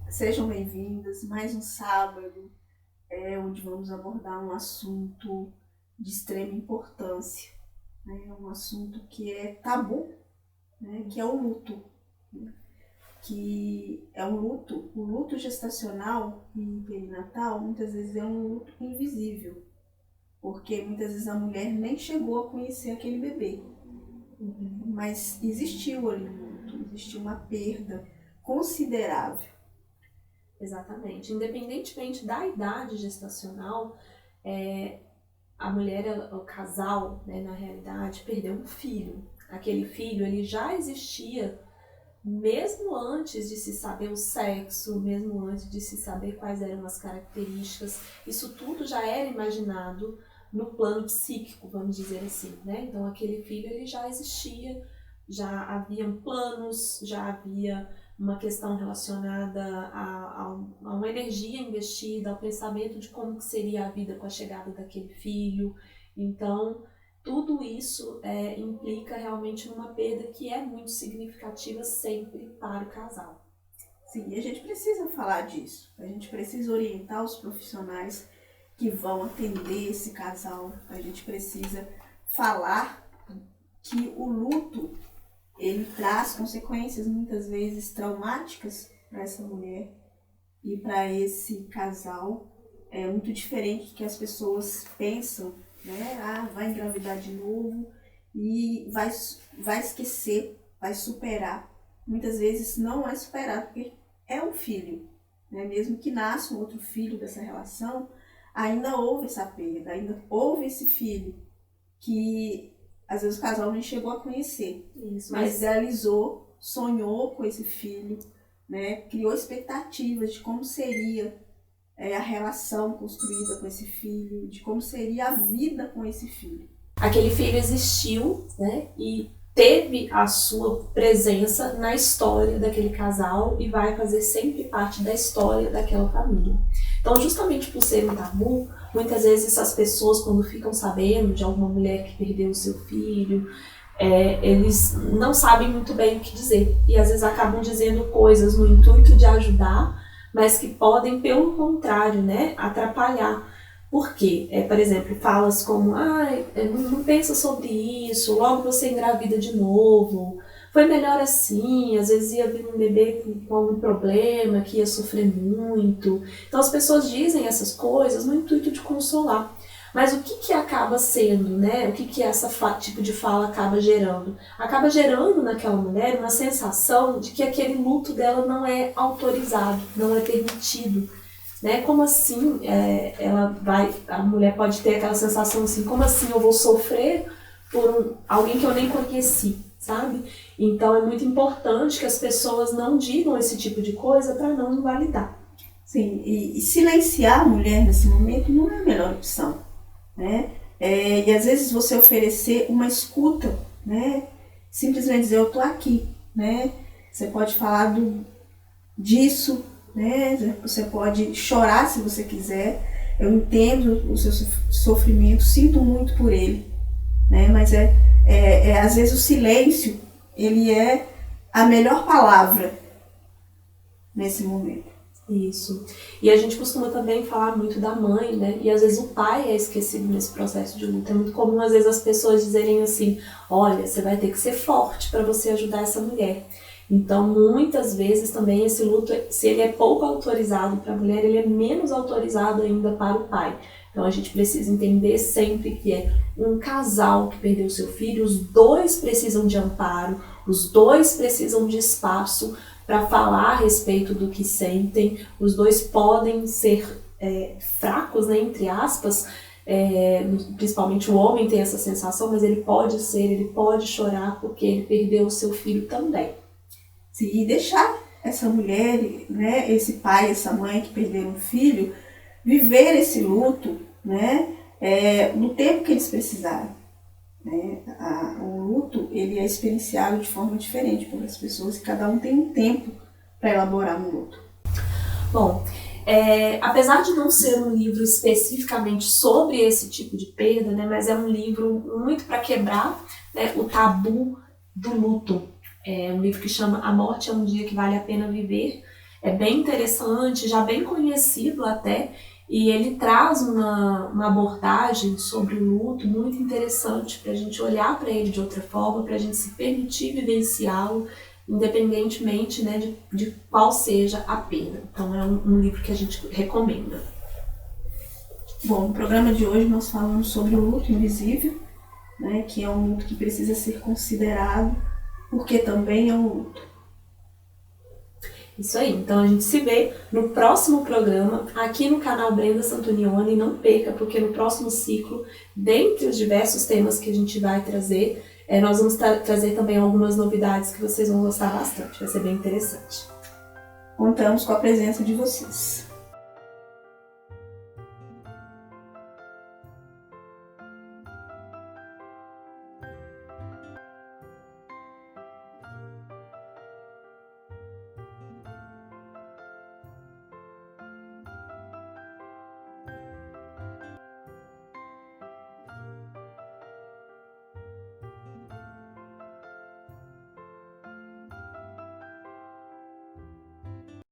Sejam bem-vindas, mais um sábado, onde vamos abordar um assunto de extrema importância, né? Um assunto que é tabu, né? Que é o luto, né? Que é o luto gestacional e perinatal muitas vezes é um luto invisível, porque muitas vezes a mulher nem chegou a conhecer aquele bebê, mas existiu ali um luto, existiu uma perda considerável. Exatamente. Independentemente da idade gestacional, a mulher, o casal, né, na realidade, perdeu um filho. Aquele filho ele já existia mesmo antes de se saber o sexo, mesmo antes de se saber quais eram as características. Isso tudo já era imaginado no plano psíquico, vamos dizer assim, né? Então aquele filho ele já existia, já haviam planos, já havia uma questão relacionada a uma energia investida, ao pensamento de como que seria a vida com a chegada daquele filho. Então, tudo isso implica realmente numa perda que é muito significativa sempre para o casal. Sim, e a gente precisa falar disso, a gente precisa orientar os profissionais que vão atender esse casal, a gente precisa falar que o luto ele traz consequências muitas vezes traumáticas para essa mulher e para esse casal. É muito diferente do que as pessoas pensam, né? Ah, vai engravidar de novo e vai esquecer, vai superar. Muitas vezes não é superado porque é um filho, né? Mesmo que nasça um outro filho dessa relação, ainda houve essa perda, ainda houve esse filho que às vezes o casal nem chegou a conhecer, mas idealizou, sonhou com esse filho, né? Criou expectativas de como seria a relação construída com esse filho, de como seria a vida com esse filho. Aquele filho existiu, né? E teve a sua presença na história daquele casal e vai fazer sempre parte da história daquela família. Então, justamente por ser um tabu, muitas vezes essas pessoas, quando ficam sabendo de alguma mulher que perdeu o seu filho, eles não sabem muito bem o que dizer. E às vezes acabam dizendo coisas no intuito de ajudar, mas que podem, pelo contrário, né, atrapalhar. Por quê? Por exemplo, falas como, não pensa sobre isso, logo você engravida de novo, foi melhor assim, às vezes ia vir um bebê com algum problema, que ia sofrer muito. Então as pessoas dizem essas coisas no intuito de consolar. Mas o que acaba sendo, né? O que essa tipo de fala acaba gerando? Acaba gerando naquela mulher uma sensação de que aquele luto dela não é autorizado, não é permitido. Né? Como assim a mulher pode ter aquela sensação assim, como assim eu vou sofrer por alguém que eu nem conheci, sabe? Então é muito importante que as pessoas não digam esse tipo de coisa para não invalidar. Sim, e silenciar a mulher nesse momento não é a melhor opção, né? E às vezes você oferecer uma escuta, né? Simplesmente dizer eu tô aqui, né? Você pode falar disso, né? Você pode chorar se você quiser. Eu entendo o seu sofrimento, sinto muito por ele, né? Mas às vezes o silêncio ele é a melhor palavra nesse momento. Isso. E a gente costuma também falar muito da mãe, né? E às vezes o pai é esquecido nesse processo de luta. É muito comum às vezes as pessoas dizerem assim, olha, você vai ter que ser forte para você ajudar essa mulher. Então, muitas vezes também esse luto, se ele é pouco autorizado para a mulher, ele é menos autorizado ainda para o pai. Então, a gente precisa entender sempre que é um casal que perdeu seu filho, os dois precisam de amparo, os dois precisam de espaço para falar a respeito do que sentem, os dois podem ser fracos, né, entre aspas, principalmente o homem tem essa sensação, mas ele pode chorar porque ele perdeu o seu filho também. Sim, e deixar essa mulher, né, esse pai, essa mãe que perderam um filho, viver esse luto, né, no tempo que eles precisarem. Né? O luto, ele é experienciado de forma diferente por as pessoas e cada um tem um tempo para elaborar um luto. Bom, apesar de não ser um livro especificamente sobre esse tipo de perda, né, mas é um livro muito para quebrar, né, o tabu do luto. É um livro que chama A Morte é um Dia que Vale a Pena Viver. É bem interessante, já bem conhecido até, e ele traz uma abordagem sobre o luto muito interessante para a gente olhar para ele de outra forma, para a gente se permitir vivenciá-lo, independentemente, né, de qual seja a perda. Então é um livro que a gente recomenda. Bom, no programa de hoje nós falamos sobre o luto invisível, né, que é um luto que precisa ser considerado, porque também é um luto. Isso aí, então a gente se vê no próximo programa aqui no canal Brenda Santonioni. Não perca, porque no próximo ciclo, dentre os diversos temas que a gente vai trazer, nós vamos trazer também algumas novidades que vocês vão gostar bastante, vai ser bem interessante. Contamos com a presença de vocês.